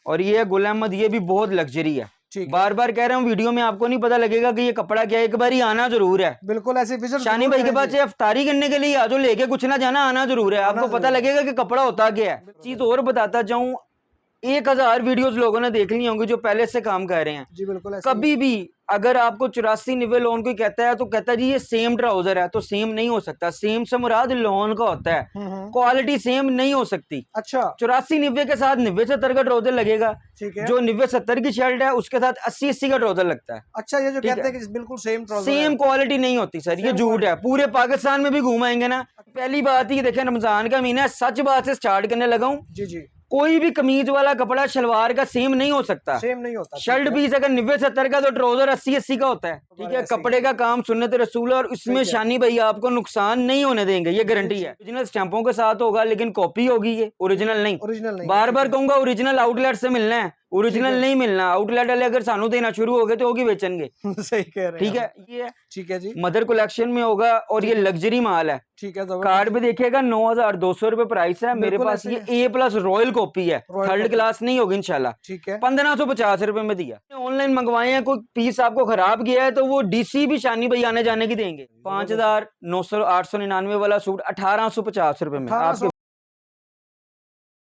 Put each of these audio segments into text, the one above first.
और ये है गुल अहमद, ये भी बहुत लग्जरी है। ठीक है। बार बार कह रहा हूँ वीडियो में, आपको नहीं पता लगेगा कि ये कपड़ा क्या है, एक बार ही आना जरूर है। बिल्कुल ऐसे विजिट शानी भाई के पास चाहे अफ्तारी करने के लिए आ जाओ, लेके कुछ ना जाना, आना जरूर है, आपको पता लगेगा कि कपड़ा होता क्या है। चीज और बताता जाऊं, 1000 वीडियोस लोगों ने देख ली होंगी जो पहले से काम कर रहे हैं। जी बिल्कुल ऐसे कभी भी अगर आपको 84-90 लोन कोई कहता है तो कहता है जी ये सेम ट्राउजर है, तो सेम नहीं हो सकता। सेम से मुराद लोन का होता है, क्वालिटी सेम नहीं हो सकती। अच्छा 84-90 के साथ 90-70 का ट्राउजर लगेगा। ठीक है। जो 90-70 की शर्ट है उसके साथ 80-80 का ट्राउजर लगता है। अच्छा ये जो ठीक कहते हैं कि बिल्कुल सेम ट्राउजर सेम क्वालिटी नहीं होती सर, ये Same झूठ है। पूरे पाकिस्तान में भी घुमाएंगे ना, पहली बात ही देखें रमजान का महीना है, सच बात से स्टार्ट करने लगा हूं। जी जी कोई भी कमीज वाला कपड़ा शलवार का सेम नहीं हो सकता। सेम नहीं होता। शर्ट पीस अगर 90-70 का तो ट्राउजर 80-80 का होता है। ठीक है, कपड़े का काम सुन्नत रसूल है और इसमें शानी भाई आपको नुकसान नहीं होने देंगे, ये गारंटी है। ओरिजिनल स्टैंपों के साथ होगा, लेकिन कॉपी होगी, ये ओरिजिनल नहीं। ओरिजिनल नहीं। बार बार कहूंगा ओरिजिनल आउटलेट से मिलना है, ओरिजिनल नहीं मिलना। आउटलेट वाले अगर सानू देना शुरू हो गए तो होगी बेचेंगे। सही कह रहे हैं। ठीक है, ये है। ठीक है जी। मदर कलेक्शन में होगा और ये लग्जरी माल है। ठीक है। कार्ड पे देखिएगा 9200 रुपए प्राइस है। मेरे पास ये A+ रॉयल कॉपी है, थर्ड क्लास नहीं होगी इंशाल्लाह। ठीक है। 1550 रुपए में दिया। ऑनलाइन मंगवाए हैं, कोई पीस आपको खराब गया है तो वो DC भी शानी भाई आने जाने की देंगे। 5900 वाला सूट 1850 रुपए में आपके।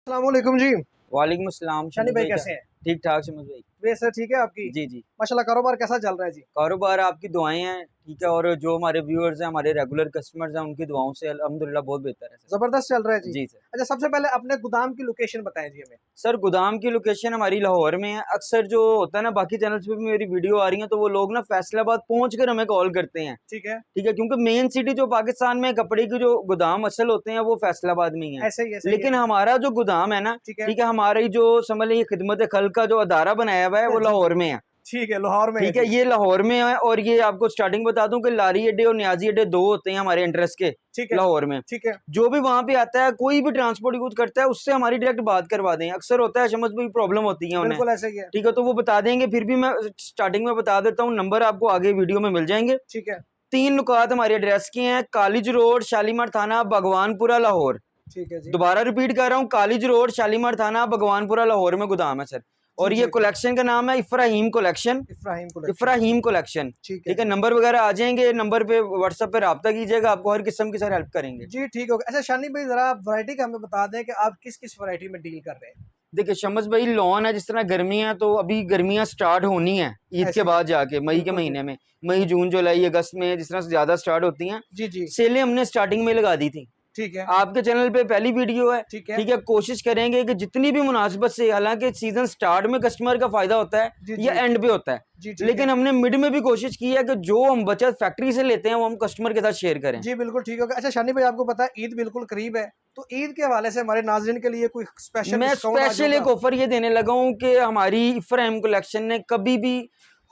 अस्सलाम वालेकुम जी। वालेकुम अस्सलाम। शानी भाई कैसे हैं? ठीक ठाक समझ भाई। वैसे ठीक है आपकी? जी जी माशाल्लाह कारोबार कैसा चल रहा है जी? कारोबार आपकी दुआएं हैं, ठीक है, और जो हमारे व्यूअर्स हैं, हमारे रेगुलर कस्टमर्स हैं, उनकी दुआओं से अल्हम्दुलिल्लाह बहुत बेहतर है सर। जबरदस्त चल रहा है जी। जी सर। अच्छा सबसे पहले अपने गोदाम की लोकेशन बताएं जी हमें। सर गोदाम की लोकेशन हमारी लाहौर में है। अक्सर जो होता है ना, बाकी चैनल्स पे भी मेरी वीडियो आ रही है तो वो लोग ना फैसलाबाद पहुंचकर हमें कॉल करते हैं। ठीक है। ठीक है, क्योंकि मेन सिटी जो पाकिस्तान में कपड़े की जो गोदाम असल होते हैं वो फैसलाबाद में ही है। ऐसे ही लेकिन हमारा जो गोदाम है ना, ठीक है, हमारी जो समझ लीजिए खिदमत खल्क का जो अदारा बनाया हुआ है वो लाहौर में है। ठीक है, लाहौर में। ठीक है, ये लाहौर में है। और ये आपको स्टार्टिंग बता दूं कि लारी अड्डे और न्याजी अड्डे 2 होते हैं हमारे इंटरेस्ट के। ठीक है लाहौर में। ठीक है। जो भी वहां पे आता है, कोई भी ट्रांसपोर्ट यूज करता है, उससे हमारी डायरेक्ट बात करवा दें। अक्सर होता है समझ में प्रॉब्लम होती है उन्हें। बिल्कुल ऐसे ही है। ठीक है, तो वो बता देंगे। फिर भी मैं स्टार्टिंग में बता देता हूँ, नंबर आपको आगे वीडियो में मिल जाएंगे। ठीक है। 3 नुकात हमारे एड्रेस के हैं। कॉलेज रोड, शालीमार थाना, भगवानपुरा, लाहौर। ठीक है जी। दोबारा रिपीट कर रहा हूँ, कॉलेज रोड, शालीमार थाना, भगवानपुरा, लाहौर में गोदाम है सर। और ये कलेक्शन का नाम है इफ्राहीम कलेक्शन। इफ्राहीम कलेक्शन। ठीक है, नंबर वगैरह आ जाएंगे, नंबर पे व्हाट्सएप पे राब्ता कीजिएगा, आपको हर किस्म की सर हेल्प करेंगे जी। ठीक होगा। अच्छा शानी भाई जरा वैरायटी का हमें बता दें कि आप किस किस वैरायटी में डील कर रहे हैं। देखिए शमस भाई, लॉन है, जिस तरह गर्मी है तो अभी गर्मियां स्टार्ट होनी है ईद के बाद जाके, मई के महीने में, मई जून जुलाई अगस्त में जिस तरह से ज्यादा स्टार्ट होती हैं। जी जी। सेलें हमने स्टार्टिंग में लगा दी थी। ठीक है। आपके चैनल पे पहली वीडियो है। ठीक है, कोशिश करेंगे कि जितनी भी मुनासिबत से, हालांकि सीजन स्टार्ट में कस्टमर का फायदा होता है या एंड पे होता है, लेकिन हमने मिड में भी कोशिश की है कि जो हम बचत फैक्ट्री से लेते हैं वो हम कस्टमर के साथ शेयर करें। जी बिल्कुल ठीक होगा। अच्छा शानी भाई आपको पता है ईद बिल्कुल करीब है, तो ईद के हवाले से हमारे नाज़रीन के लिए कोई स्पेशल मैं स्पेशल एक ऑफर ये देने लगा हूँ कि हमारी इफ्राहीम कलेक्शन ने कभी भी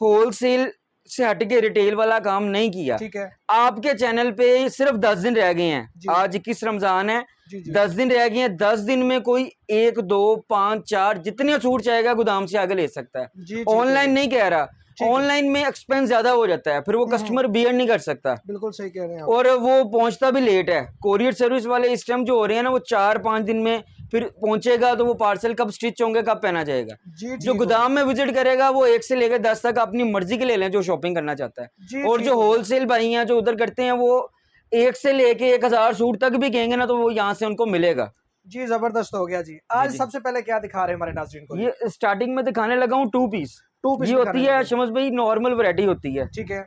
होलसेल से हटके रिटेल वाला काम नहीं किया। ठीक है। आपके चैनल पे सिर्फ 10 दिन रह गए हैं, आज 21 रमजान है। 10 दिन रह गए हैं। 10 दिन में कोई 1 2 5 4 जितने छूट चाहेगा गोदाम से आगे ले सकता है। ऑनलाइन नहीं कह रहा, ऑनलाइन में एक्सपेंस ज्यादा हो जाता है, फिर वो कस्टमर बियर नहीं कर सकता। बिल्कुल सही कह रहे हैं आप। और वो पहुंचता भी लेट है। कोरियर सर्विस वाले इस टाइम जो हो रहे हैं ना, वो 4-5 दिन में फिर पहुंचेगा, तो वो पार्सल कब स्टिच होंगे, कब पहना जाएगा। जो गोदाम में विजिट करेगा वो 1 से लेकर 10 तक अपनी मर्जी के ले लें जो शॉपिंग करना चाहता है। और जो होलसेल भाई हैं जो उधर करते हैं, वो 1 से लेके 1000 सूट तक भी कहेंगे ना तो वो यहाँ से उनको मिलेगा। जी जबरदस्त हो गया जी। आज सबसे पहले क्या दिखा रहे हैं हमारे नाज़रीन को? ये स्टार्टिंग में दिखाने लगा हूँ 2 पीस। ये होती है शमस भाई नॉर्मल वैरायटी होती है। ठीक है।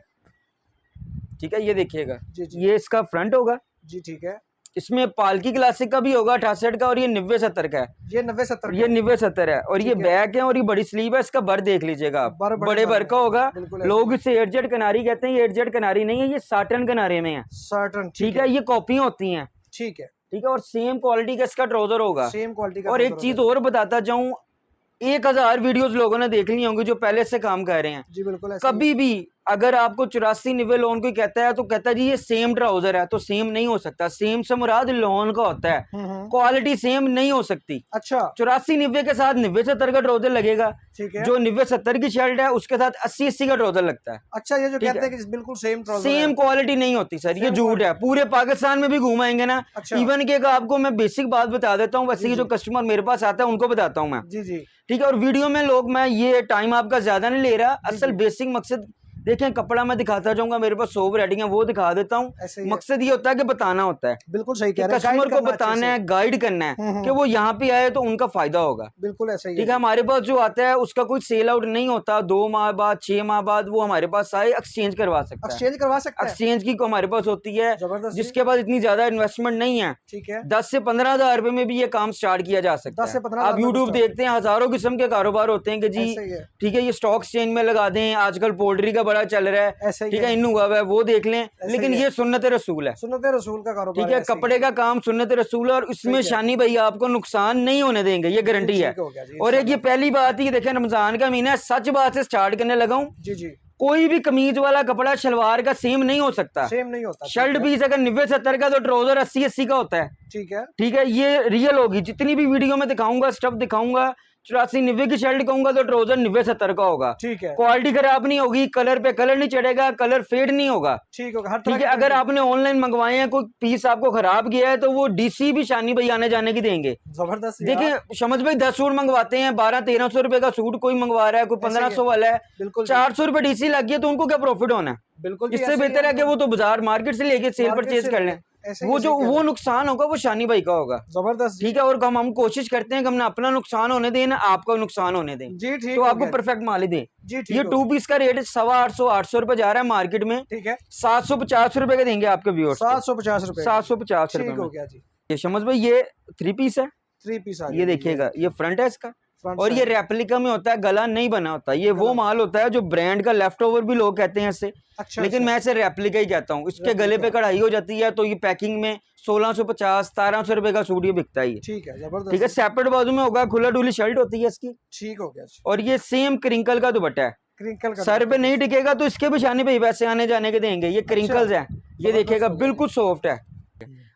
ठीक है, ये देखिएगा, ये इसका फ्रंट होगा। जी ठीक है। इसमें पालकी क्लासिक का भी होगा 68 का, और ये 90-70 का है। ये 90-70 ये 90-70 है। और ये बैक है और ये बड़ी स्लीव है। इसका बर देख लीजिएगा आप, बड़े बर का होगा। लोग इसे एडजेट कनारी कहते हैं, ये एडजेट कनारी नहीं है, ये साटन कनारे में है। साटन। ठीक है, ये कॉपियां होती हैं। ठीक है। ठीक है, और सेम क्वालिटी का इसका ट्राउजर होगा। सेम क्वालिटी का। और एक चीज और बताता जाऊं, 1000 वीडियोस लोगों ने देख ली होंगी जो पहले से काम कर रहे हैं। जी बिल्कुल। कभी भी अगर आपको 84-90 लोन कोई कहता है तो कहता है जी ये सेम ट्राउजर है, तो सेम नहीं हो सकता। सेम से मुराद लोन का होता है, क्वालिटी सेम नहीं हो सकती। अच्छा 84-90 के साथ 90-70 का ट्राउजर लगेगा, ठीक है। जो 90-70 की शर्ट है उसके साथ 80-80 का ट्राउजर लगता है। अच्छा ये जो ठीक कहते है। हैं कि बिल्कुल सेम ट्राउजर सेम है। क्वालिटी नहीं होती सर, ये Same झूठ है। पूरे पाकिस्तान में भी घुमाएंगे ना, अच्छा। इवन के आपको मैं बेसिक बात बता देता हूँ, वैसे जी, कि जो जी। कस्टमर मेरे पास आता है उनको बताता हूँ मैं। जी जी ठीक है। और वीडियो में लोग, मैं ये टाइम आपका ज्यादा नहीं ले रहा, जी, असल जी। बेसिक मकसद देखें, कपड़ा मैं दिखाता जाऊंगा, मेरे पास 100 वैरायटी है वो दिखा देता हूँ। ऐसे ही है। मकसद ये होता है कि बताना होता है, बिल्कुल सही कि कह रहे हैं, कस्टमर गाइड को करना अच्छे बताना से। है, गाइड करना है कि हम्म। वो यहाँ पे आए तो उनका फायदा होगा। बिल्कुल ऐसा ही ठीक है। हमारे पास जो आता है उसका कोई सेल आउट नहीं होता, 2 माह बाद 6 माह बाद वो हमारे पास आए एक्सचेंज करवा सकता है। एक्सचेंज करवा सकते हैं। एक्सचेंज की को हमारे पास होती है, जबरदस्त जी। जिसके पास इतनी ज्यादा इन्वेस्टमेंट नहीं है। ठीक है। 10 से 15 हजार रुपए में भी ये काम स्टार्ट किया जा सकता 10 से है। 15 आप हजार में यूट्यूब start। देखते हैं, हजारों किस्म के कारोबार होते हैं कि जी ऐसे ही है। ठीक है ये स्टॉक एक्सचेंज में लगा दें, आजकल पोल्ट्री का बड़ा चल रहा है, ऐसे ही ठीक है, है। इन हुआ हुआ है वो देख लें, ऐसे लेकिन ही है। ये सुन्नत रसूल है। सुन्नत रसूल का कारोबार ठीक है। ऐसे ही कपड़े का काम सुन्नत रसूल है, और इसमें ठीक है। शानी भाई आपको नुकसान नहीं होने देंगे, ये गारंटी है। ठीक हो गया जी, और एक ये इंशाल्लाह। पहली बात ही देखें, रमजान का महीना है, सच बात से स्टार्ट करने लगा हूं, जी जी कोई भी कमीज वाला कपड़ा शलवार का सेम नहीं हो सकता। सेम नहीं होता। शर्ट पीस अगर 90-70 का, तो ट्राउजर 80-80 का होता है। ठीक है। ठीक है। ये रियल होगी, जितनी भी वीडियो में दिखाऊंगा, स्टफ दिखाऊंगा, 84-90 की शर्ट कहूंगा तो ट्राउजर 90-70 का होगा। ठीक है। क्वालिटी खराब नहीं होगी, कलर पे कलर नहीं चढ़ेगा, कलर फेड नहीं होगा। ठीक होगा, हर तरह ठीक है। की अगर quality। आपने ऑनलाइन मंगवाए हैं, कोई पीस आपको खराब गया है, तो वो डीसी भी शानी भाई आने जाने की देंगे। जबरदस्त यार। देखिए शमस भाई 10 सूट मंगवाते हैं, 1200-1300 रुपए का सूट कोई मंगवा रहा है, कोई ऐसे ही है। 1500 वाला है, बिल्कुल जी। 400 रुपए डीसी लग गया, तो उनको क्या प्रॉफिट होना है? बिल्कुल जी, इससे ऐसे ही बेहतर है कि हम वो तो बाजार मार्केट से लेके सेल मार्केट परचेज से कर लेके, लें। ऐसे ही वो ऐसे जो ही कह वो रहे हैं। नुकसान होगा वो शानी भाई का होगा। जबरदस्त जी। ठीक है। और हम कोशिश करते हैं कि हम ना अपना नुकसान होने दें ना आपका नुकसान होने दें, जी ठीक तो हो आपको गया। परफेक्ट माल ही दें। जी ठीक ये हो 2 गया। पीस का रेट 850 रुपए जा रहा है मार्केट में, ठीक है। 750 रुपए का देंगे आपके व्यूअर्स को। 750 रुपए। 750 रुपए ठीक हो में। गया जी। ये शमस भाई ये 3 पीस है, 3 पीस आ गया ये जी, देखिएगा, ये फ्रंट है इसका, फ्रंट और ये साइड। रेप्लिका में होता है, गला नहीं बना होता। ये वो गला। माल होता है जो ब्रांड का लेफ्ट ओवर भी लोग कहते हैं इससे, अच्छा लेकिन अच्छा। मैं इसे रेप्लिका ही कहता हूँ। इसके गले पे रेप्लिका। कढ़ाई हो जाती है, तो ये पैकिंग में 1650-1700 रुपए का सूट ये बिकता है ये। ठीक है, ठीक है। जबरदस्त। सेपरेट बाजू में होगा, खुला डुली शर्ट होती है इसकी, ठीक हो गया जी। और ये सेम क्रिंकल का दुपट्टा है। क्रिंकल का सर पे दुपट्टा। नहीं टिकेगा तो इसके भी शाने पे पैसे आने जाने के देंगे। ये क्रिंकल्स है, ये जबरदस्त देखिएगा हो गया बिल्कुल सॉफ्ट है।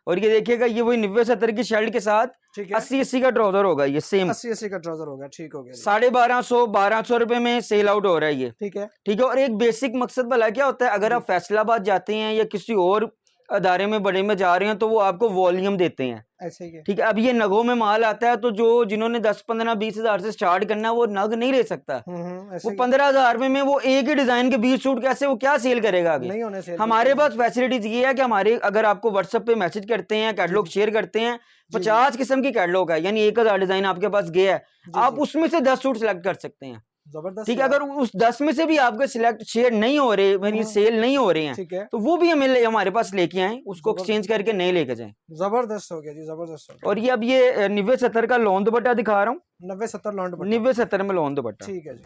और ये देखिएगा ये वही 90-70 की शर्ट के साथ ठीक है। 80-80 का ट्राउजर होगा, ये सेम 80 का ट्राउजर होगा। ठीक हो गया जी। 1250-1200 रुपए में सेल आउट हो रहा है ये। ठीक है। ठीक है। और एक बेसिक मकसद भला क्या होता है, अगर आप फैसलाबाद जाते हैं या किसी और अदारे में बड़े में जा रहे हैं, तो वो आपको वॉल्यूम देते हैं। ऐसे ही है। ठीक है। अब ये नगों में माल आता है, तो जो जिन्होंने 10-15-20 हजार से स्टार्ट करना है वो नग नहीं ले सकता। ऐसे वो ही 15 हजार रुपए में वो एक ही डिजाइन के 20 सूट कैसे, वो क्या सेल करेगा आगे? नहीं होने से। हमारे पास फैसिलिटीज ये है कि हमारे, अगर आपको व्हाट्सएप पे मैसेज करते हैं, कैटलॉग शेयर करते हैं, 50 किस्म की कैटलॉग है, यानी 1000 डिजाइन आपके पास गया है, आप उसमें से 10 सूट सिलेक्ट कर सकते हैं। जबरदस्त। ठीक है। अगर उस 10 में से भी आपके सिलेक्ट शेयर नहीं हो रहे, यानी सेल नहीं हो रहे हैं, ठीक है। तो वो भी हमारे पास लेके आए, उसको एक्सचेंज करके नहीं लेके जाएं। जबरदस्त हो गया जी, जबरदस्त हो गया। और ये अब ये 90-70 का लोन दुपट्टा दिखा रहा हूँ, 90-70 लॉन्ड दुपट्टा। 90-70 में लोन दुपट्टा। ठीक है जी।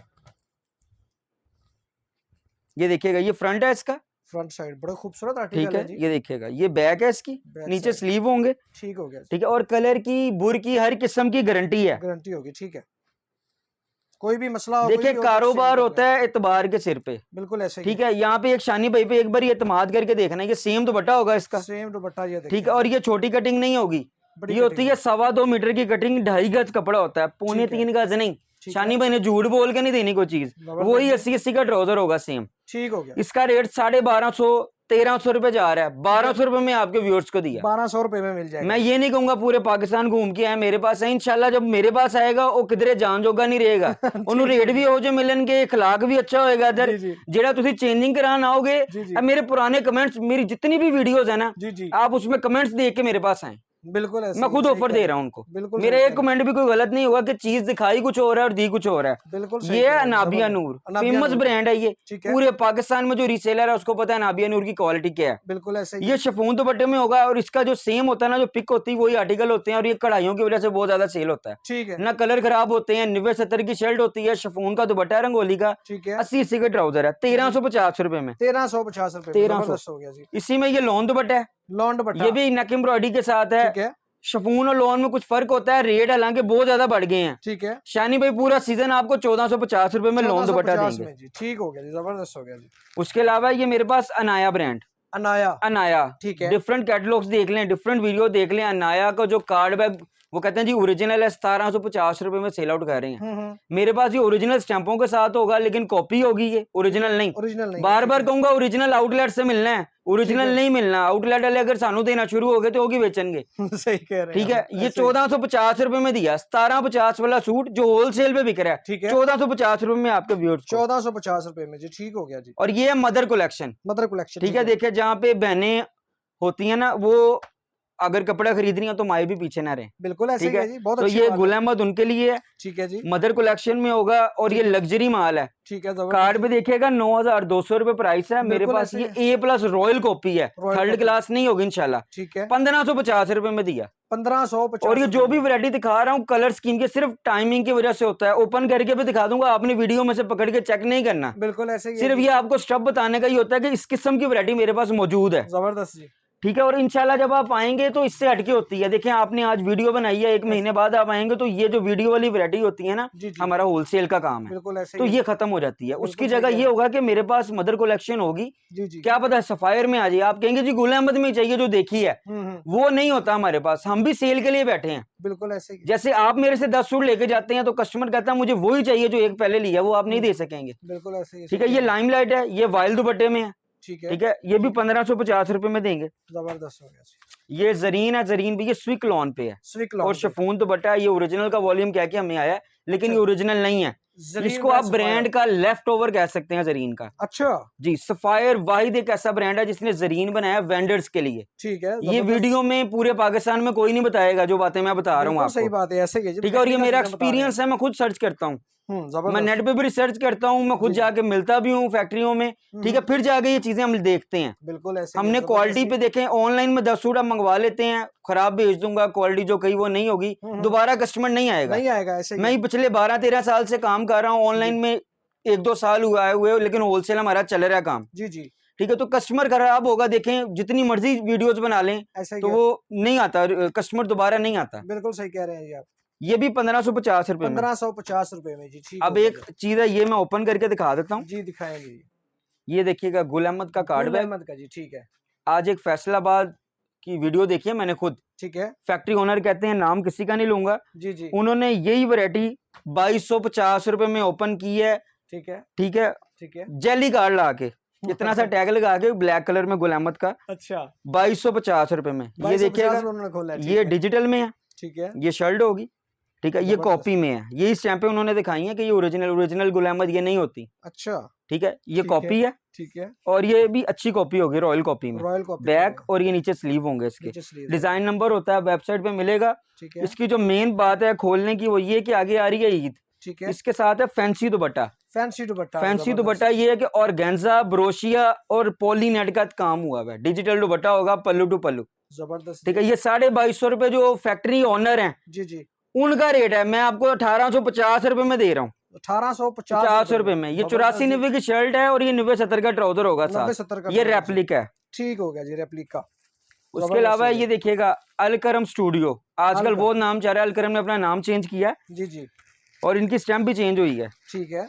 ये देखिएगा, ये फ्रंट है इसका, फ्रंट साइड बड़ा खूबसूरत ठीक आर्टिकल है है। जी। ये देखिएगा, ये बैक है इसकी, बैक नीचे साइड। स्लीव होंगे। ठीक हो गया जी। ठीक है। और कलर की, बुर की, हर किस्म की गारंटी है। गारंटी होगी। ठीक है। कोई भी मसला हो, देखिए कारोबार होता है एतबार के सिर पे। बिल्कुल ऐसे ही। ठीक है। यहाँ पे एक शानी भाई पे एक बार ये एतमाद करके देखना, ये सेम दुपट्टा होगा इसका। सेम दुपट्टा ये ठीक है। और ये छोटी कटिंग नहीं होगी, बड़ी ये होती कटिंग है 2.25 मीटर की कटिंग, 2.5 गज कपड़ा होता है, पौने ठीक है। 3 गज नहीं। ठीक शानी है। भाई ने झूठ बोल के नहीं देनी कोई चीज, जबरदस्त वही है। 80-80 का ट्राउजर होगा सेम। ठीक हो गया। इसका रेट 1250-1300 रुपए जा रहा है, 1200 रुपए में आपके व्यूअर्स को दिया। 1200 रुपए में मिल जाएगा। मैं ये नहीं कहूंगा पूरे पाकिस्तान घूम के आए, मेरे पास है, इंशाल्लाह जब मेरे पास आएगा वो किधरे जान जोगा नहीं रहेगा। ਉਹਨੂੰ रेट भी हो जो मिलनगे, अखलाक भी अच्छा होएगा इधर। जी, जी। जेड़ा तुसी चेंजिंग कराना आओगे, जी, जी। अब मेरे पुराने कमेंट्स, मेरी जितनी भी वीडियोस है ना, जी जी। आप उसमें कमेंट्स देख के मेरे पास आए, बिल्कुल ऐसे मैं ही, खुद सही ऑफर कह दे रहे रहा हैं। हूँ उनको। बिल्कुल मेरा सही एक कह रहे कमेंट भी कोई गलत नहीं हुआ कि चीज दिखाई कुछ और है और दी कुछ और है। हैं। बिल्कुल सही ये कह है रहे हैं, अनाबिया जबरदस्त। नूर, अनाबिया फेमस नूर। ब्रांड है ये। ठीक है। पूरे पाकिस्तान में जो रीसेलर है उसको पता है अनाबिया नूर की क्वालिटी क्या है। बिल्कुल ऐसे ही। ये शिफॉन दुपट्टे में होगा, और इसका जो सेम होता है ना, जो पिक होती है वही आर्टिकल होते हैं, और ये कढ़ाइयों की वजह से बहुत ज्यादा सेल होता है ठीक है। ना, कलर खराब होते हैं। 90-70 की शर्ट होती है, शिफॉन का दुपट्टा है रंगोली का, ठीक है। 80-80 का ट्राउजर है, 1350 रुपए में। 1350 रुपए। 1300। जबरदस्त हो गया जी। इसी में ये लॉन दुपट्टा है, लॉन्ड दुपट्टा। ये भी नेक एम्ब्रॉयडरी के साथ है, ठीक है। शिफॉन और लॉन में कुछ फर्क होता है, रेट हालांकि बहुत ज्यादा बढ़ गए हैं। ठीक है, शानी भाई पूरा सीजन आपको 1450 रुपए में लॉन दुपट्टा 1450 देंगे में जी, ठीक हो गया जी, जबरदस्त हो गया जी। उसके अलावा ये मेरे पास अनाया ब्रांड, अनाया, अनाया, ठीक है, डिफरेंट कैटलॉग्स देख लें, डिफरेंट वीडियो देख लें। अनाया का जो कार्ड बैग वो कहते हैं जी ओरिजिनल है, 1750 रुपए में सेल आउट कर रहे हैं। मेरे पास ये ओरिजिनल स्टैंपों के साथ होगा, लेकिन कॉपी होगी, ये ओरिजिनल नहीं। ओरिजिनल नहीं, बार ठीक बार है, कहूंगा ओरिजिनल आउटलेट से मिलना है, ठीक ओरिजिनल है। नहीं मिलना। आउटलेट वाले अगर सानू देना शुरू हो गए तो होगी बेचेंगे। सही कह रहे हैं ठीक है, आप, ये ऐसे ही। 1450 रुपए में दिया, 1750 वाला सूट जो होलसेल पे बिक रहा है, ठीक है, 1450 रुपए में आपके व्यूअर्स को। 1450 रुपए में जी, ठीक हो गया जी। और ये है मदर कलेक्शन, मदर कलेक्शन, ठीक है। देखिए जहाँ पे बहनें होती है ना, वो अगर कपड़ा खरीद रही हैं तो माए भी पीछे ना रहे, बिल्कुल ऐसे ठीक ही है। है जी, बहुत तो अच्छी ये बात गुल है। अहमद उनके लिए है, ठीक है जी, मदर कलेक्शन में होगा। और ये ठीक है। लग्जरी माल है, ठीक है, जबरदस्त। कार्ड पे देखिएगा 9200 रुपए प्राइस है मेरे बिल्कुल पास। ऐसे ये ही ए प्लस रॉयल कॉपी है, रॉयल थर्ड कॉपी, क्लास नहीं होगी इंशाल्लाह। ठीक है, 1550 रुपए में दिया। 1550 और ये जो रुपए भी में। वैरायटी दिखा रहा हूँ कलर स्कीम के, सिर्फ टाइमिंग की वजह से होता है। ओपन करके भी दिखा दूंगा, आपने वीडियो में से पकड़ के चेक नहीं करना, बिल्कुल ऐसे ही है सिर्फ जी, ये आपको स्टफ बताने का ही होता है कि इस किस्म की वैरायटी मेरे पास मौजूद है, जबरदस्त जी। ठीक है। और इंशाल्लाह जब आप आएंगे तो इससे हटके होती है। देखिए आपने आज वीडियो बनाई है, एक महीने बाद आप आएंगे तो ये जो वीडियो वाली वैरायटी होती है ना, जी, जी, हमारा होलसेल का काम है, बिल्कुल ऐसे तो ही है ये जी। खत्म हो जाती है। बिल्कुल उसकी सही जगह कह ये रहे होगा कि मेरे पास मदर कलेक्शन होगी, हैं। जी, जी। क्या पता है सफायर में आ जाए, आप कहेंगे जी गुल अहमद में ही चाहिए जो देखी है, वो नहीं होता हमारे पास। हम भी सेल के लिए बैठे हैं। बिल्कुल ऐसे ही है। जैसे आप मेरे से 10 सूट लेके जाते हैं तो कस्टमर कहता है मुझे वही चाहिए जो एक पहले लिया, वो आप नहीं दे सकेंगे, बिल्कुल ऐसे ही, ठीक सही है। ये कह रहे हैं। लाइमलाइट है, ये वाइल्ड दुपट्टे में है, ठीक है, ठीक है। ये भी 1550 रुपए में देंगे। जबरदस्त हो गया जी। ये जरीन है, जरीन भी ये स्विक लॉन पे है, स्विक और लॉन पे, शिफॉन दुपट्टा है। ये ओरिजिनल का वॉल्यूम कह के हमें आया है, लेकिन अच्छा। ये ओरिजिनल नहीं है। जरीन इसको का आप सफायर। ब्रांड का लेफ्ट ओवर कह सकते हैं जरीन का। अच्छा, जी, सफायर वाहिद एक ऐसा ब्रांड है जिसने जरीन बनाया वेंडर्स के लिए। ठीक है, ये जबरदस्त। वीडियो में पूरे पाकिस्तान में कोई नहीं बताएगा जो बातें मैं बता रहा हूँ बिल्कुल सही आपको, बात है, ऐसे ही है जी, ठीक है। और ये टेक्निकल मेरा चीजें बता रहे हैं। एक्सपीरियंस है, मैं खुद सर्च करता हूँ, मैं जबरदस्त। नेट पे भी रिसर्च करता हूँ, मैं खुद जी, जी। जाके मिलता भी हूँ फैक्ट्रियों में, ठीक है। फिर जाके ये चीजें हम देखते हैं। बिल्कुल ऐसे ही है, हमने जबरदस्त क्वालिटी जी। पे देखें, ऑनलाइन में 10 सूट आप मंगवा लेते हैं, खराब भेज दूंगा, क्वालिटी जो कही वो नहीं होगी, दोबारा कस्टमर नहीं आएगा। नहीं आएगा, ऐसे ही मैं है। ही पिछले 12-13 साल से काम कर रहा हूँ ऑनलाइन जी, में, 1-2 साल हुआ है हुए, लेकिन होलसेल हमारा चल रहा है काम, जी, जी, ठीक है। तो कस्टमर खराब होगा, देखें जितनी मर्जी वीडियोस बना लें ऐसा ही तो है। वो नहीं आता, कस्टमर दोबारा नहीं आता। बिल्कुल सही कह रहे हैं जी आप। ये भी 1550 रुपए में। 1550 रुपए में जी, ठीक हो अब गया एक चीज है, ये मैं ओपन करके दिखा देता हूँ। जी, दिखाएंगे जी। ये देखिएगा गुल अहमद का कार्ड गुल बैग। अहमद का जी, ठीक है, आज एक फैसलाबाद की वीडियो देखी है मैंने खुद, ठीक है, फैक्ट्री ओनर कहते हैं, नाम किसी का नहीं लूंगा, जी, जी, उन्होंने यही वैरायटी 2250 रुपए में ओपन की है, ठीक है, ठीक है। ठीक है। जेली कार्ड लगा के, इतना सा टैग लगा के ब्लैक कलर में गुल अहमद का, अच्छा, 2250 रुपए में। ये 2250 देखिएगा, में उन्होंने खोला है, ये ठीक है, डिजिटल में है, ठीक है, ये शर्ट होगी, ठीक है। ये जबरदस्त। कॉपी में है, यही स्टैंपें उन्होंने दिखाई हैं कि ये ओरिजिनल गुल अहमद ये नहीं होती, अच्छा, ठीक है। ये ठीक कॉपी है, ठीक है, और ये भी अच्छी कॉपी होगी, रॉयल कॉपी में, रॉयल कॉपी बैक और ये नीचे स्लीव होंगे इसके, नीचे स्लीव, डिजाइन नंबर होता है, वेबसाइट पे मिलेगा। ठीक है, इसकी जो मेन बात है खोलने की वो ये कि आगे आ रही है ईद, ठीक है। इसके साथ है फैंसी दुपट्टा। फैंसी दुपट्टा, फैंसी जबरदस्त। दुपट्टा ये है कि ऑर्गेन्जा, ब्रोशिया और पॉलीनेट का काम हुआ है, डिजिटल दुपट्टा होगा पल्लू टू पल्लू, जबरदस्त, ठीक है। ये 2250 रुपए जो फैक्ट्री ओनर हैं जी, जी, उनका रेट है, मैं आपको 1850 रुपए में दे रहा हूँ, 1850 50 रुपए में। ये 84-90 की शर्ट है और ये 90-70 का ट्राउजर होगा 90-70 का साथ, ये ट्राउजर। रेप्लिका है। ठीक हो गया जी, रेप्लिका। उसके जबरदस्त अलावा हो ये गया। देखिएगा अलकरम स्टूडियो, आजकल अलकरम। बहुत नाम चल रहा है, अलकरम ने अपना नाम चेंज किया है जी, जी, और इनकी स्टैम्प भी चेंज हुई है। ठीक है,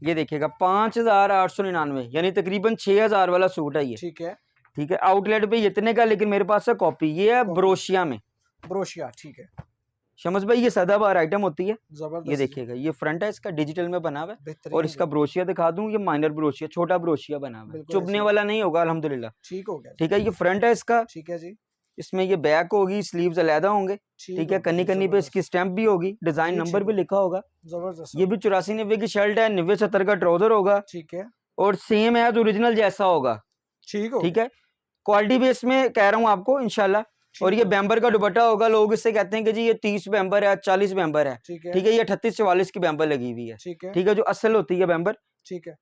ये देखिएगा 5899, यानी तकरीबन 6000 वाला सूट है ये, ठीक है, ठीक है। आउटलेट पे इतने का, लेकिन मेरे पास है कॉपी, ये है कॉपी। ब्रोशिया में। ब्रोशिया, ठीक है, शमस भाई ये सदाबहार आइटम होती है। जबरदस्त। ये देखिएगा, ये फ्रंट है इसका, डिजिटल में बना हुआ है, बेहतरीन और इसका ब्रोशिया दिखा दूं, ये माइनर ब्रोशिया, छोटा ब्रोशिया बना हुआ है, बिल्कुल चुभने ऐसे। वाला नहीं होगा अल्हम्दुलिल्लाह, ठीक हो गया, ठीक है। ये फ्रंट है इसका, ठीक है जी, इसमें ये बैक होगी, स्लीव्स अलहदा होंगे, ठीक है। हो गया कन्नी जी, कन्नी पे जबरदस्त। इसकी स्टैंप भी होगी, डिजाइन जी, नंबर ठीक भी हो। लिखा होगा। जबरदस्त, ये भी 84-90 की शर्ट है, 90-70 का ट्राउजर होगा, ठीक है, और सेम है तो ओरिजिनल जैसा होगा, ठीक हो ठीक है। क्वालिटी बेस में कह रहा हूँ आपको इंशाल्लाह। और ये बैम्बर का दुपट्टा होगा, लोग इससे कहते हैं कि जी ये 30 बैम्बर है, 40 बैम्बर है, ठीक है, ठीक है। ये 38-44 की बैम्बर लगी हुई है, ठीक है, ठीक है, जो असल होती है बैम्बर, ठीक है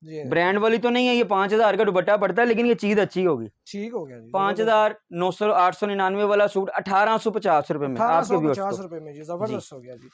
जी, ब्रांड वाली तो नहीं है। ये 5000 का दुपट्टा पड़ता है, लेकिन ये चीज अच्छी होगी। ठीक हो गया जी, 5900 899 वाला सूट 1850 रुपए में आपके व्यूअर्स 1850 को। रुपए में जी, जबरदस्त हो गया जी,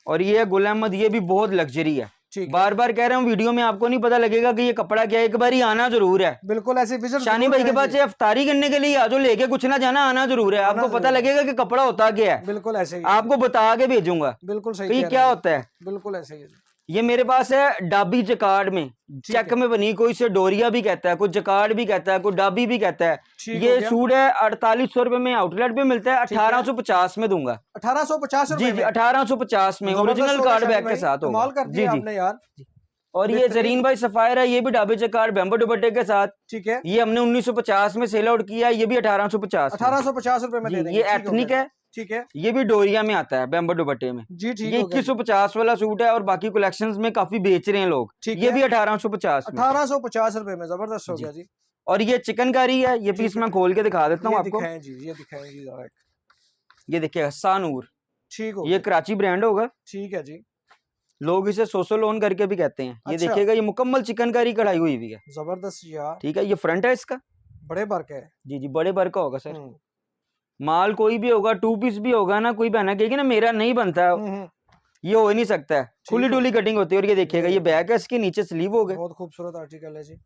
और ये गुल अहमद, ये भी बहुत लग्जरी है, ठीक है, बार बार कह रहा हूँ वीडियो में, आपको नहीं पता लगेगा कि ये कपड़ा क्या है, एक बार ही आना जरूर है। बिल्कुल ऐसे विजिट शानी भाई के पास चाहे अफ्तारी करने के लिए आ जाओ, लेके कुछ ना जाना, आना जरूर है, आपको पता लगेगा कि कपड़ा होता क्या है। बिल्कुल ऐसे ही, आपको बता के भेजूंगा बिल्कुल सही कि ये कह क्या रहे हैं, होता है। बिल्कुल ऐसे ही है। ये मेरे पास है डाबी जकार्ड में, चेक में बनी, कोई इसे डोरिया भी कहता है, कोई जकार्ड भी कहता है, कोई डाबी भी कहता है। ठीक हो ये गया। सूट है 4800 रुपए में आउटलेट पे मिलता है, ठीक है। 1850 में दूंगा। 1850 जी रुपए जी में 1850 में जबरदस्त ओरिजिनल हो गया कार्ड शानी बैग के भाई, साथ होगा। कमाल कर जी दिया जी। आपने यार। और ये बेहतरीन। जरीन भाई सफायर है, ये भी डाबे जकार्ड बैम्बो दुपट्टे के साथ। ठीक है, ये हमने 1950 में सेल आउट किया, ये भी 1850 में। 1850 रुपए में जी, दे देंगे। ये ठीक हो एथनिक गया। है, ठीक है ये भी डोरिया में आता है बैम्बो दुपट्टे में। जी, ठीक ये हो गया। 2150 वाला सूट है, और बाकी कलेक्शंस में काफी बेच रहे हैं लोग। ठीक ये है। भी 1850 में। 1850 रुपए में जबरदस्त हो जी। गया जी। और ये चिकनकारी है, ये पीस ठीक है, मैं खोल के दिखा देता हूँ ये आपको। दिखाएं जी, ये दिखाएं जी जरा एक। ये देखिए हस्सानूर, ठीक हो ये गया। कराची ब्रांड होगा, ठीक है जी, लोग इसे सोसो लोन करके भी कहते हैं। ये अच्छा। देखिएगा, ये मुकम्मल चिकनकारी कढ़ाई हुई हुई है। जबरदस्त यार, ठीक है, ये फ्रंट है इसका। बड़े वर्क है। जी जी, बड़े बर का होगा सर। हम्म माल कोई भी होगा, 2 पीस भी होगा ना, कोई बहना कहेगी ना मेरा नहीं बनता, हम्म, ये हो ही नहीं सकता है। खुली ठीक हो डुली गया। कटिंग होती है। और ये देखिएगा, ये बैक है, इसके नीचे स्लीव हो गए। बहुत खूबसूरत आर्टिकल है जी।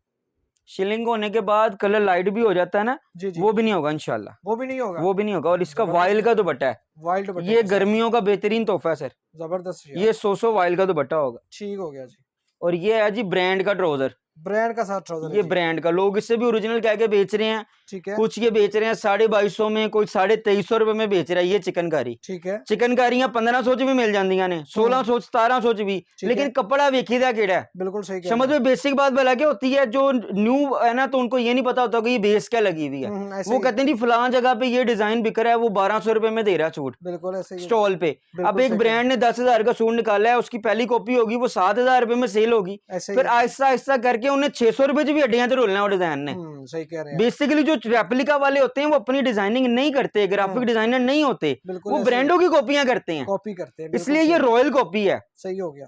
शिलिंग होने के बाद कलर लाइट भी हो जाता है ना, जी जी, वो भी नहीं होगा इंशाल्लाह, वो भी नहीं होगा। वो भी नहीं होगा। और इसका जबरदस्त वाइल है। का दुपट्टा है, वाइल्ड दुपट्टे ये के साथ। गर्मियों का बेहतरीन तोहफा है सर। जबरदस्त यार, ये 100 वाइल का दुपट्टा होगा। ठीक हो गया जी। और ये है जी ब्रांड का ट्राउजर, ब्रांड का साथ ट्राउजर है ये जी। ब्रांड का, लोग इससे भी ओरिजिनल कह के बेच रहे हैं। ठीक है, कुछ ये बेच रहे हैं 2250 में, कोई 2350 रुपए में बेच रहा है। ये चिकनकारी, ठीक है, चिकनकारियां 1500 च भी मिल जांदियां ने, 1600 1700 च भी, ठीक लेकिन है। कपड़ा वेखी दा केड़ा है। बिल्कुल सही कह समझ रहे हैं। में बेसिक बात भला क्या होती है, जो न्यू है ना, तो उनको ये नहीं पता होता कि ये बेस क्या लगी हुई है। ऐसे वो ही, कहते हैं जी फलां जगह पे ये डिजाइन बिक रहा है, वो 1200 रुपए में दे रहा है सूट बिल्कुल ऐसे ही है। स्टॉल पे। अब बिल्कुल एक सही ब्रांड ने 10,000 का सूट निकाला है, उसकी पहली कॉपी होगी, वो 7,000 रुपए में सेल होगी। ऐसे ही फिर है। आहिस्ता आहिस्ता करके उन्हें 600 रुपए च भी हड्डियां ते रोलना है वो डिजाइन ने। सही कह रहे हैं आप। बेसिकली जो रेप्लिका वाले होते हैं वो अपनी डिजाइनिंग नहीं करते, ग्राफिक डिजाइनर नहीं होते, बिल्कुल वो ऐसे ही ब्रांडों की कॉपियां करते हैं, कॉपी करते हैं। बिल्कुल इसलिए ये सही, रॉयल कॉपी है। सही हो गया।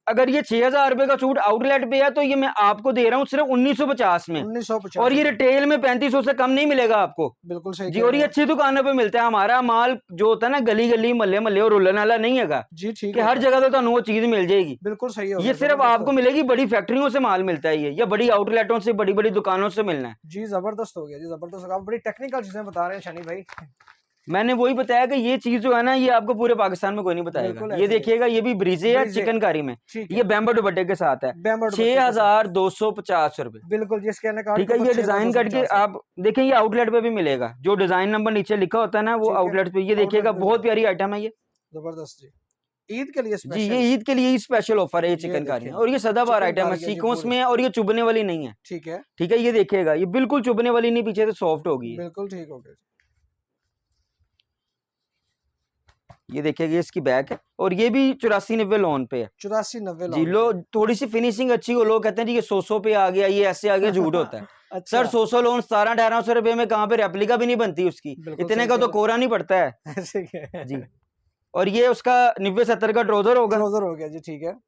अगर ये 6,000 रुपए का सूट आउटलेट पे है, तो ये मैं आपको दे रहा हूँ सिर्फ 1950 में, 1950 और ये रिटेल में 3500 से कम नहीं मिलेगा आपको। बिल्कुल सही जी, कह और रहे ये हैं। अच्छी दुकानों पे मिलता है। हमारा माल जो होता है ना, गली गली महल्ले महल्ले और रुलन वाला नहीं है जी, ठीक कि हो हर गया। जगह तो ਤੁਹਾਨੂੰ वो चीज मिल जाएगी। बिल्कुल सही हो ये गया। सिर्फ जबरदस्त आपको हो मिलेगी बड़ी फैक्ट्रियों से माल मिलता है ये, या बड़ी आउटलेटों से, बड़ी बड़ी दुकानों से मिलना है। जी, जबरदस्त हो गया जी, जबरदस्त। आप बड़ी टेक्निकल चीजें बता रहे हैं शानी भाई। मैंने वही बताया कि ये चीज जो है ना, ये आपको पूरे पाकिस्तान में कोई नहीं बताएगा। बिल्कुल ये ऐसे ही है। देखिएगा, ये भी ब्रीजे है ब्रीजे, चिकनकारी में, ठीक ये है। बैम्बो दुपट्टे के साथ है, बैम्बो दुपट्टे के साथ। 6,250 रुपए। बिल्कुल जी, स्कैनर कार्ड ठीक के है, ऊपर ये डिजाइन करके 6,250 है। आप देखें, ये आउटलेट पे भी मिलेगा, जो डिजाइन नंबर नीचे लिखा होता है ना, वो ठीक है, आउटलेट पे। ये आउटलेट देखिएगा, पे बहुत भी। प्यारी आइटम है ये। जबरदस्त जी, ईद के लिए जी, स्पेशल। ये ईद के लिए ही स्पेशल ऑफर है ये ये चिकनकारी देखें, में, और ये सदाबहार आइटम है, चिकनकारी है जी सीक्वेंस पूरी। में है, और ये चुभने वाली नहीं है। ठीक है, ठीक है, ये देखिएगा, ये बिल्कुल चुभने वाली नहीं, पीछे से सॉफ्ट होगी ये। बिल्कुल ठीक हो गया। ये देखिएगा, ये इसकी बैक है, और ये भी 84-90 लोन पे है। 84-90 जी, लो थोड़ी सी फिनिशिंग अच्छी हो, लोग कहते हैं जी ये 100 पे आ गया, ये ऐसे आ गया, झूठ होता है। अच्छा, सर 100 लोन 1700-1800 रुपए में कहाँ पे रेप्लिका भी नहीं बनती उसकी, बिल्कुल इतने सही का कह तो रहे कोरा नहीं पड़ता है। हैं। ऐसे क्या जी, और ये उसका 90-70 का ट्राउजर होगा। ट्राउजर हो गया जी, ठीक है।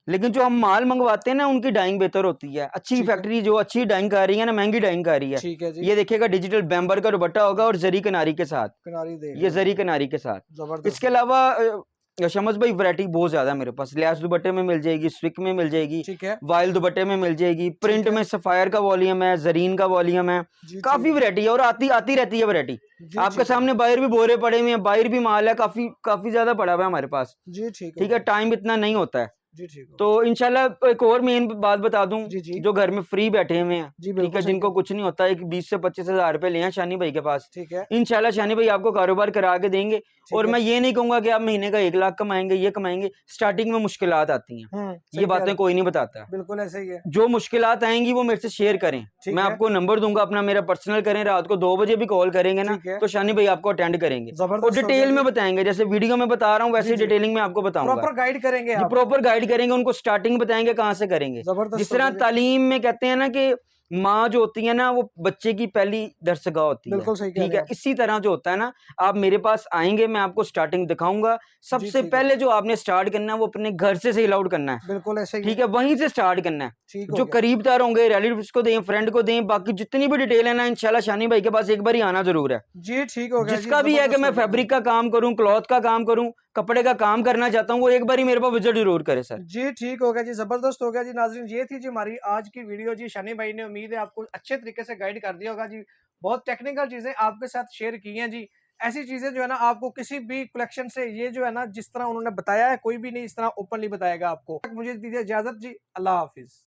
लेकिन जो हम माल मंगवाते हैं ना, उनकी डाइंग बेहतर होती है। अच्छी ठीक है। फैक्ट्री जो अच्छी डाइंग कर रही है ना, महंगी डाइंग कर रही है। ठीक है जी, ये देखिएगा, डिजिटल बैम्बर का दुपट्टा होगा, और जरी किनारी के साथ, किनारी दे ये जरी किनारी के साथ। जबरदस्त। इसके अलावा शमस भाई वैरायटी बहुत ज्यादा है मेरे पास। लैस दुपट्टे में मिल जाएगी, स्विक में मिल जाएगी, ठीक है वाइल दुपट्टे में मिल जाएगी, प्रिंट है। में सफायर का वॉल्यूम है, जरीन का वॉल्यूम है, जी, काफी ठीक वैरायटी है, और आती आती रहती है वैरायटी। जी, आपके ठीक है। सामने बाहर भी बोरे पड़े हुए हैं, बाहर भी माल है, काफी काफी ज्यादा पड़ा हुआ है हमारे पास। जी, ठीक ठीक है, टाइम इतना नहीं होता है। जी, ठीक हो। तो इंशाल्लाह एक और मेन बात बता दूं, जी, जी। जो घर में फ्री बैठे हुए हैं, जी, ठीक बिल्कुल है, सही जिनको कहा। कुछ नहीं होता, एक 20 से 25 हजार रुपए ले हैं शानी भाई के पास, ठीक है, इंशाल्लाह शानी भाई आपको कारोबार करा के देंगे। और है। मैं ये नहीं कहूंगा कि आप महीने का 1 लाख कमाएंगे, ये कमाएंगे। स्टार्टिंग में मुश्किलात आती हैं, सही ये कह बातें रहे कोई नहीं बताता। हैं। बिल्कुल ऐसे ही है। जो मुश्किलात आएंगी वो मेरे से शेयर करें, ठीक मैं है। आपको नंबर दूंगा अपना, मेरा पर्सनल करें, रात को 2 बजे भी कॉल करेंगे ना, ठीक है। तो शानी भाई आपको अटेंड करेंगे, और जबरदस्त हो गया डिटेल जी। में बताएंगे, जैसे वीडियो में बता रहा हूँ वैसे जी, जी। डिटेलिंग में आपको बताऊंगा। प्रॉपर गाइड करेंगे जी, आप। प्रॉपर गाइड करेंगे उनको, स्टार्टिंग बताएंगे कहाँ से करेंगे। जबरदस्त जिस हो तरह गया जी। तालीम में कहते हैं ना कि माँ जो होती है ना, वो बच्चे की पहली दरसगाह होती है, बिल्कुल सही कह ठीक रहे है, हैं आप। इसी तरह जो होता है ना, आप मेरे पास आएंगे, मैं आपको स्टार्टिंग दिखाऊंगा। सबसे ठीक है। पहले जो आपने स्टार्ट करना है, वो अपने घर से सेल आउट करना है, बिल्कुल ऐसे ही ठीक है, वहीं से स्टार्ट करना है। ठीक हो जो गया। करीब तार होंगे, रिलेटिव्स को दें, फ्रेंड को दें, बाकी जितनी भी डिटेल है ना, इंशाल्लाह शानी भाई के पास एक बार ही आना जरूर है। जी, ठीक हो गया जी। जिसका भी है कि जबरदस्त मैं हो गया जी। फैब्रिक का काम करूं, क्लॉथ का काम करूं, कपड़े का काम करना चाहता हूँ वो एक बार ही मेरे पास विजिट जरूर करे सर। जी ठीक हो गया जी, जबरदस्त हो गया जी। नाजरीन ये थी जी हमारी आज की वीडियो जी। शनी भाई ने उम्मीद है आपको अच्छे तरीके से गाइड कर दिया होगा जी। बहुत टेक्निकल चीजें आपके साथ शेयर की हैं जी। ऐसी चीजें जो है ना आपको किसी भी कलेक्शन से ये जो है ना जिस तरह उन्होंने बताया है कोई भी नहीं इस तरह ओपनली बताएगा आपको। मुझे दीजिए इजाजत जी, अल्लाह हाफिज।